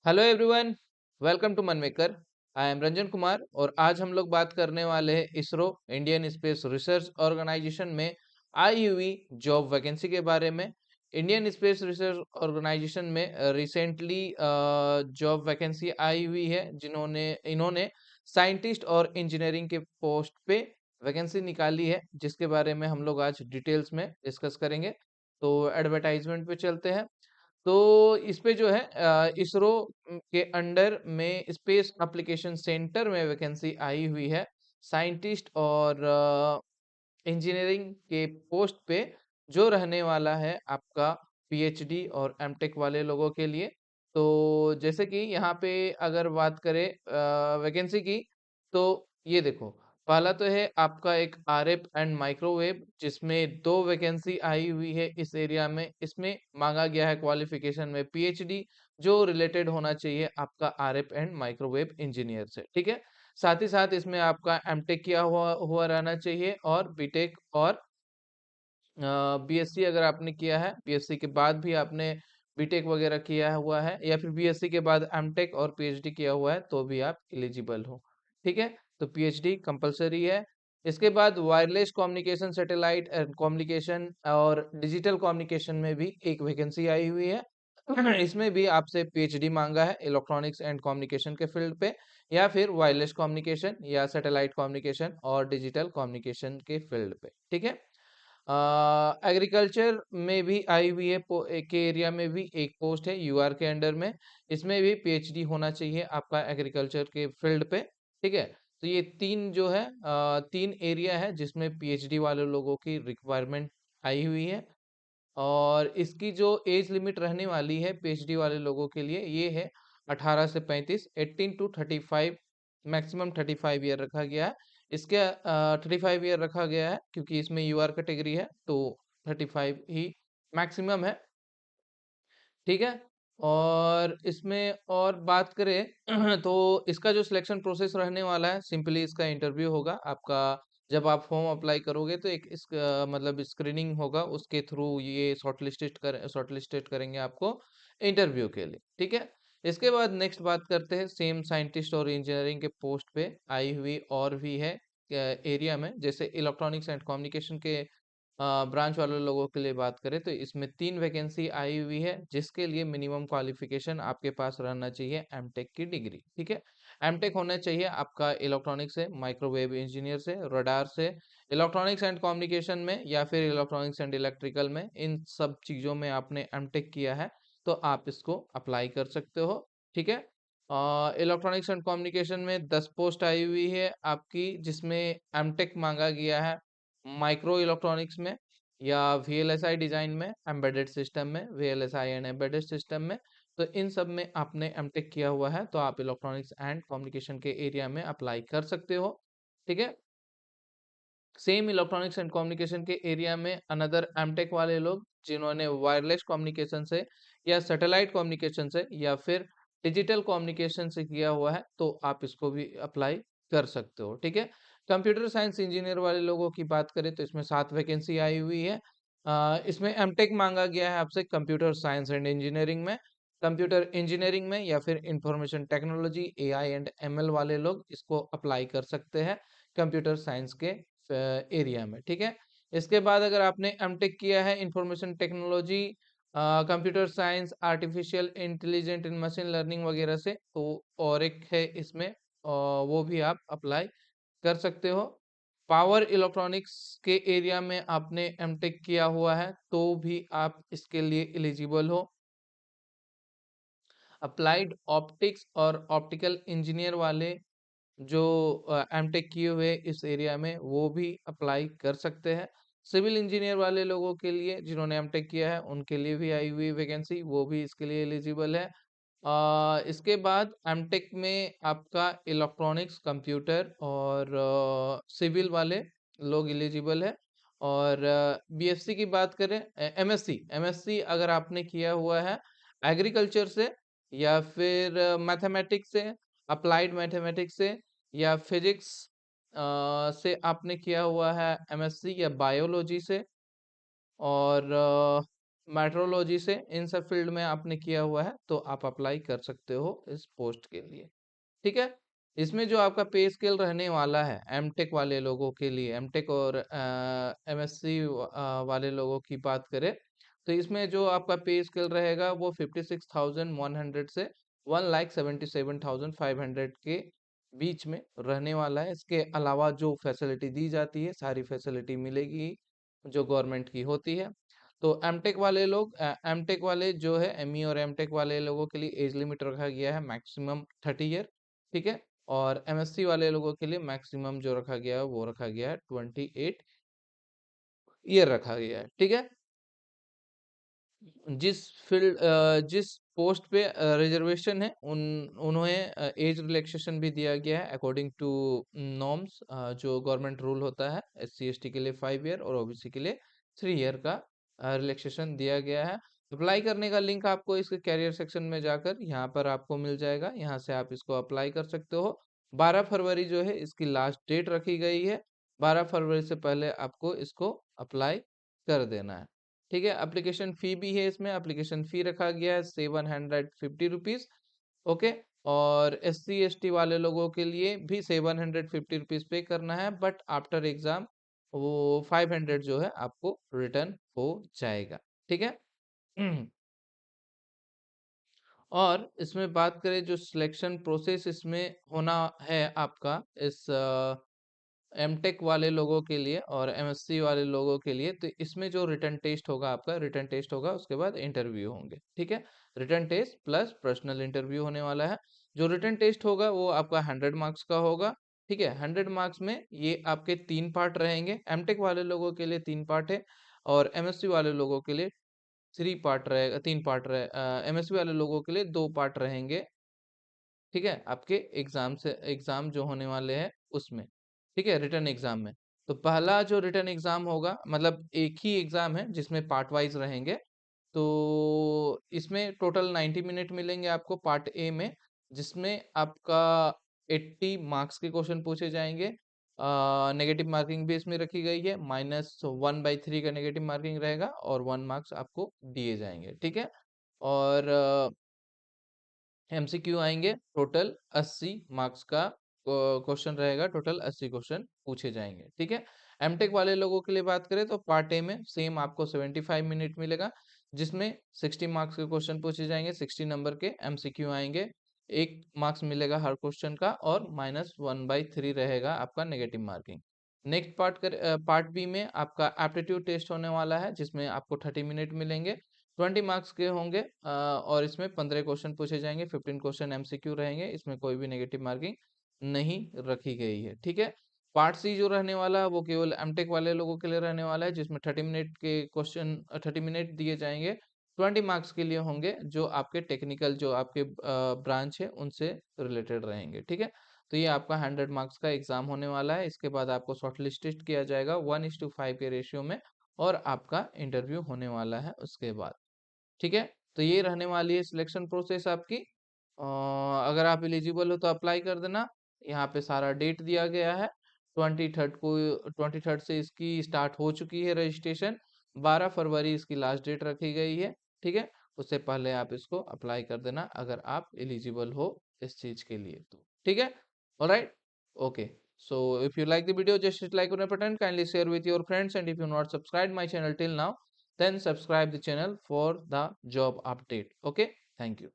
Hello everyone, welcome to Manmaker. I am Ranjan Kumar और आज हम लोग बात करने वाले हैं ISRO Indian space research organisation में आई हुई जॉब वैकेंसी के बारे में। इंडियन स्पेस रिसर्च ऑर्गेनाइजेशन में रिसेंटली जॉब वैकेंसी आई हुई है जिन्होंने इन्होंने साइंटिस्ट और इंजीनियरिंग के पोस्ट पे वैकेंसी निकाली है, जिसके बारे में हम लोग आज डिटेल्स में डिस्कस करेंगे। तो एडवर्टाइजमेंट पे चलते हैं। तो इस पे जो है इसरो के अंडर में स्पेस एप्लीकेशन सेंटर में वैकेंसी आई हुई है साइंटिस्ट और इंजीनियरिंग के पोस्ट पे, जो रहने वाला है आपका पीएचडी और एमटेक वाले लोगों के लिए। तो जैसे कि यहाँ पे अगर बात करें वैकेंसी की, तो ये देखो, पहला तो है आपका एक आरएफ एंड माइक्रोवेव, जिसमें दो वैकेंसी आई हुई है इस एरिया में। इसमें मांगा गया है क्वालिफिकेशन में पीएचडी, जो रिलेटेड होना चाहिए आपका आरएफ एंड माइक्रोवेव इंजीनियर से, ठीक है। साथ ही साथ इसमें आपका एमटेक किया हुआ हुआ रहना चाहिए और बीटेक और बीएससी अगर आपने किया है, बीएससी के बाद भी आपने बीटेक वगैरह किया हुआ है, या फिर बीएससी के बाद एमटेक और पीएचडी किया हुआ है, तो भी आप एलिजिबल हो, ठीक है। तो पीएचडी कंपलसरी है। इसके बाद वायरलेस कम्युनिकेशन, सैटेलाइट कम्युनिकेशन और डिजिटल कम्युनिकेशन में भी एक वैकेंसी आई हुई है। इसमें भी आपसे पीएचडी मांगा है इलेक्ट्रॉनिक्स एंड कम्युनिकेशन के फील्ड पे, या फिर वायरलेस कम्युनिकेशन या सैटेलाइट कम्युनिकेशन और डिजिटल कम्युनिकेशन के फील्ड पे, ठीक है। एग्रीकल्चर में भी आई हुई है, के एरिया में भी एक पोस्ट है यूआर के अंडर में। इसमें भी पीएचडी होना चाहिए आपका एग्रीकल्चर के फील्ड पे, ठीक है। तो ये तीन जो है तीन एरिया है जिसमें पीएचडी वाले लोगों की रिक्वायरमेंट आई हुई है। और इसकी जो एज लिमिट रहने वाली है पीएचडी वाले लोगों के लिए, ये है 18 से 35, 18 टू 35, मैक्सिमम 35 ईयर रखा गया है। इसके 35 ईयर रखा गया है क्योंकि इसमें यूआर कैटेगरी है, तो 35 ही मैक्सिमम है, ठीक है। और इसमें और बात करें तो इसका जो सिलेक्शन प्रोसेस रहने वाला है, सिंपली इसका इंटरव्यू होगा आपका। जब आप फॉर्म अप्लाई करोगे तो एक मतलब स्क्रीनिंग होगा, उसके थ्रू ये शॉर्टलिस्टेड करेंगे आपको इंटरव्यू के लिए, ठीक है। इसके बाद नेक्स्ट बात करते हैं सेम साइंटिस्ट और इंजीनियरिंग के पोस्ट पे आई हुई और भी है एरिया में। जैसे इलेक्ट्रॉनिक्स एंड कम्युनिकेशन के ब्रांच वाले लोगों के लिए बात करें तो इसमें तीन वैकेंसी आई हुई है, जिसके लिए मिनिमम क्वालिफिकेशन आपके पास रहना चाहिए एमटेक की डिग्री, ठीक है। एमटेक होना चाहिए आपका इलेक्ट्रॉनिक्स से, माइक्रोवेव इंजीनियर से, रडार से, इलेक्ट्रॉनिक्स एंड कम्युनिकेशन में, या फिर इलेक्ट्रॉनिक्स एंड इलेक्ट्रिकल में। इन सब चीज़ों में आपने एमटेक किया है तो आप इसको अप्लाई कर सकते हो, ठीक है। इलेक्ट्रॉनिक्स एंड कम्युनिकेशन में 10 पोस्ट आई हुई है आपकी, जिसमें एमटेक मांगा गया है माइक्रो इलेक्ट्रॉनिक्स में, या वीएलएसआई डिजाइन में, एम्बेडेड सिस्टम में, वीएलएसआई एंड एम्बेडेड सिस्टम में। तो इन सब में आपने एमटेक किया हुआ है तो आप इलेक्ट्रॉनिक्स एंड कम्युनिकेशन के एरिया में अप्लाई कर सकते हो, ठीक है। सेम इलेक्ट्रॉनिक्स एंड कम्युनिकेशन के एरिया में अनदर एमटेक वाले लोग जिन्होंने वायरलेस कम्युनिकेशन से या सैटेलाइट कम्युनिकेशन से या फिर डिजिटल कम्युनिकेशन से किया हुआ है, तो आप इसको भी अप्लाई कर सकते हो, ठीक है। कंप्यूटर साइंस इंजीनियर वाले लोगों की बात करें तो इसमें 7 वैकेंसी आई हुई है। इसमें एमटेक मांगा गया है आपसे कंप्यूटर साइंस एंड इंजीनियरिंग में, कंप्यूटर इंजीनियरिंग में, या फिर information technology AI and ML वाले लोग इसको अप्लाई कर सकते हैं कंप्यूटर साइंस के एरिया में, ठीक है। इसके बाद अगर आपने एमटेक किया है information technology, computer science, artificial intelligent in machine learning वगैरह से, तो और एक है इसमें वो भी आप अप्लाई कर सकते हो। पावर इलेक्ट्रॉनिक्स के एरिया में आपने एमटेक किया हुआ है तो भी आप इसके लिए एलिजिबल हो। अप्लाइड ऑप्टिक्स और ऑप्टिकल इंजीनियर वाले जो एमटेक किए हुए इस एरिया में, वो भी अप्लाई कर सकते हैं। सिविल इंजीनियर वाले लोगों के लिए जिन्होंने एमटेक किया है उनके लिए भी आई हुई वैकेंसी, वो भी इसके लिए एलिजिबल है। इसके बाद एमटेक में आपका इलेक्ट्रॉनिक्स, कंप्यूटर और सिविल वाले लोग एलिजिबल है। और बीएससी की बात करें, एमएससी एमएससी अगर आपने किया हुआ है एग्रीकल्चर से, या फिर मैथमेटिक्स से, अप्लाइड मैथमेटिक्स से, या फिजिक्स से आपने किया हुआ है एमएससी, या बायोलॉजी से, और मेट्रोलॉजी से इन सब फील्ड में आपने किया हुआ है तो आप अप्लाई कर सकते हो इस पोस्ट के लिए। ठीक है। इसमें जो आपका पे स्केल रहने वाला है एमटेक वाले लोगों के लिए, एमटेक और एमएससी वाले लोगों की बात करें तो इसमें जो आपका पे स्केल रहेगा वो 56,100 से 1,77,500 के बीच में रहने वाला है। इसके अलावा जो फैसिलिटी दी जाती है सारी फैसिलिटी मिलेगी जो गवर्नमेंट की होती है। तो एमटेक वाले लोग, एमटेक वाले जो है एमई और एमटेक वाले लोगों के लिए एज लिमिट रखा गया है मैक्सिमम 30 ईयर। ठीक है। और एमएससी वाले लोगों के लिए मैक्सिमम जो रखा गया है वो रखा गया है 28 ईयर रखा गया है। ठीक है। जिस पोस्ट पे रिजर्वेशन है उन्हें एज रिलैक्सेशन भी दिया गया है अकॉर्डिंग टू नॉर्म्स, जो गवर्नमेंट रूल होता है। एससी एसटी के लिए 5 ईयर और ओबीसी के लिए 3 ईयर का रिलैक्सेशन दिया गया है। अप्लाई करने का लिंक आपको इसके कैरियर सेक्शन में जाकर यहाँ पर आपको मिल जाएगा, यहाँ से आप इसको अप्लाई कर सकते हो। 12 फरवरी जो है इसकी लास्ट डेट रखी गई है। 12 फरवरी से पहले आपको इसको अप्लाई कर देना है। ठीक है। एप्लीकेशन फी भी है, इसमें एप्लीकेशन फी रखा गया है 750 रुपीज। ओके। और एस सी एस टी वाले लोगों के लिए भी 750 रुपीज पे करना है, बट आफ्टर एग्जाम वो 500 जो है आपको रिटर्न हो जाएगा। ठीक है। और इसमें बात करें जो सिलेक्शन प्रोसेस इसमें होना है आपका इस एमटेक वाले लोगों के लिए और एमएससी वाले लोगों के लिए, तो इसमें जो रिटर्न टेस्ट होगा आपका, रिटर्न टेस्ट होगा उसके बाद इंटरव्यू होंगे। ठीक है। Written test plus personal interview होने वाला है। जो रिटर्न टेस्ट होगा वो आपका 100 मार्क्स का होगा। ठीक है। 100 मार्क्स में ये आपके 3 पार्ट रहेंगे। एमटेक वाले लोगों के लिए 3 पार्ट है और एमएससी वाले लोगों के लिए 3 पार्ट रहेगा, 3 पार्ट रहे। एमएससी वाले लोगों के लिए 2 पार्ट रहेंगे। ठीक है। आपके एग्जाम जो होने वाले हैं उसमें। ठीक है। रिटर्न एग्जाम में तो पहला जो रिटर्न एग्जाम होगा, मतलब एक ही एग्जाम है जिसमें पार्ट वाइज रहेंगे। तो इसमें टोटल 90 मिनट मिलेंगे आपको पार्ट ए में, जिसमें आपका 80 मार्क्स के क्वेश्चन पूछे जाएंगे। नेगेटिव मार्किंग भी इसमें रखी गई है, -1/3 का नेगेटिव मार्किंग रहेगा और 1 मार्क्स आपको दिए जाएंगे। ठीक है। और एमसीक्यू आएंगे, टोटल 80 मार्क्स का क्वेश्चन रहेगा, टोटल 80 क्वेश्चन पूछे जाएंगे। ठीक है। एमटेक वाले लोगों के लिए बात करें तो पार्ट ए में सेम आपको 75 मिनट मिलेगा, जिसमें 60 मार्क्स के क्वेश्चन पूछे जाएंगे, 60 नंबर के एमसीक्यू आएंगे, 1 मार्क्स मिलेगा हर क्वेश्चन का और -1/3 रहेगा आपका negative marking. Next part B में आपका एप्टीट्यूड टेस्ट होने वाला है, जिसमें आपको 30 मिनट मिलेंगे, 20 मार्क्स के होंगे। और इसमें 15 क्वेश्चन पूछे जाएंगे, 15 क्वेश्चन एमसीक्यू रहेंगे, इसमें कोई भी नेगेटिव मार्किंग नहीं रखी गई है। ठीक है। पार्ट सी जो रहने वाला है वो केवल एमटेक वाले लोगों के लिए रहने वाला है, जिसमें 30 मिनट के क्वेश्चन 30 मिनट दिए जाएंगे, 20 मार्क्स के लिए होंगे जो आपके टेक्निकल जो आपके ब्रांच है उनसे रिलेटेड रहेंगे। ठीक है। तो ये आपका 100 मार्क्स का एग्जाम होने वाला है। इसके बाद आपको शॉर्ट लिस्टेड किया जाएगा 1:5 के रेशियो में और आपका इंटरव्यू होने वाला है उसके बाद। ठीक है। तो ये रहने वाली है सिलेक्शन प्रोसेस आपकी। अगर आप एलिजिबल हो तो अप्लाई कर देना। यहाँ पे सारा डेट दिया गया है, 23 को, 23 से इसकी स्टार्ट हो चुकी है रजिस्ट्रेशन, 12 फरवरी इसकी लास्ट डेट रखी गई है। ठीक है। उससे पहले आप इसको अप्लाई कर देना अगर आप एलिजिबल हो इस चीज के लिए तो। ठीक है। Alright. Okay. So if you like the video, just hit like on a button, kindly share with your friends, and if you not subscribed my channel till now, then subscribe the channel for the job update. Okay, thank you.